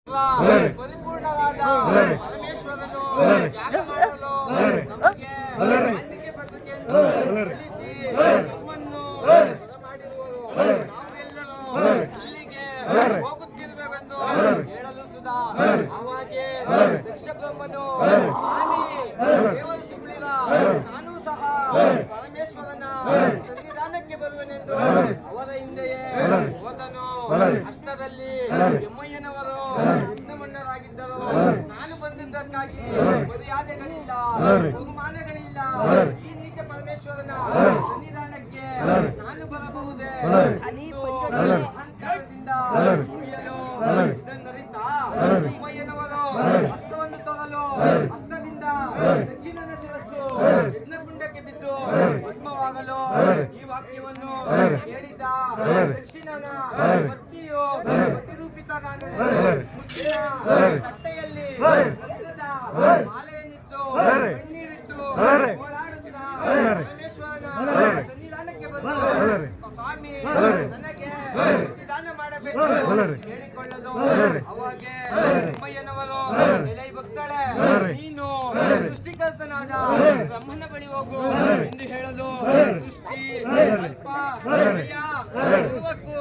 ಪರಿಪೂರ್ಣವಾದ ಪರಮೇಶ್ವರನು ಯಾಗ ಮಾಡಲು ನಮಗೆ ಅಂದಿಕೆ ಪತ್ರಿಕೆಯನ್ನು ತಿಳಿಸಿ ನಮ್ಮನ್ನು ಮಾಡಿರುವರು. ನಾವೆಲ್ಲರೂ ಅಲ್ಲಿಗೆ ಹೋಗುತ್ತಿರುವೆವೆಂದು ಹೇಳಲು ಸುಧಾ ಅವಾಗೆ ದಕ್ಷಬ್ರಹ್ಮನು ಸ್ವಾಮಿ ದೇವರು ಸುಳ್ಳಿರ ನಾನು ಸಹ ಪರಮೇಶ್ವರನ ಸನ್ನಿಧಾನಕ್ಕೆ ಬರುವೆನೆಂದು ಅವರ ಹಿಂದೆಯೇ ಹೋದನು. ಅಷ್ಟರಲ್ಲಿ ಎಮ್ಮಯ್ಯನವರು ಯಜ್ಞಮಣ್ಣರಾಗಿದ್ದರು. ನಾನು ಬಂದಿದ್ದಕ್ಕಾಗಿ ಮರ್ಯಾದೆಗಳಿಲ್ಲ, ಬಹುಮಾನಗಳಿಲ್ಲ. ಈ ನೀಚ ಪರಮೇಶ್ವರನ ಸನ್ನಿಧಾನಕ್ಕೆ ನಾನು ಬರಬಹುದೇ? ಅಹಂಕಾರದಿಂದ ಇದನ್ನರಿತ ಎಮ್ಮಯ್ಯನವರು ಹಸ್ತವನ್ನು ತೊರಲು ಹಸ್ತದಿಂದ ದಕ್ಷಿಣನ ಶಿರಸ್ಸು ಯಜ್ಞಕುಂಡಕ್ಕೆ ಬಿದ್ದು ಭಸ್ಮವಾಗಲು ಈ ವಾಕ್ಯವನ್ನು ಹೇಳಿದ ದಕ್ಷಿಣನ ಭಕ್ತಿಯು ಪ್ರತಿರೂಪಿತನಾದ ಮುತ್ತಿನ ತಟ್ಟೆಯಲ್ಲಿ ರಕ್ತದ ಮಾಲೆಯನ್ನಿಟ್ಟು ಕಣ್ಣೀರಿಟ್ಟು ಓಡಾಡುತ್ತಾ ಪರಮೇಶ್ವರನ ಸನ್ನಿಧಾನಕ್ಕೆ ಬಂದು ಸ್ವಾಮಿ ನನಗೆ ದಾನ ಮಾಡಬೇಕು ಹೇಳಿಕೊಳ್ಳಲು ಅವಾಗೆ ಅಮ್ಮಯ್ಯನವರು ಎಲೈ ಭಕ್ತಳೆ ನೀನು ಸೃಷ್ಟಿಕರ್ತನಾದ ಬ್ರಹ್ಮನ ಬಳಿ ಹೋಗು ಎಂದು ಹೇಳಲು ಸೃಷ್ಟಿ ಅಲ್ಪ ಸರ್ವಕ್ಕೂ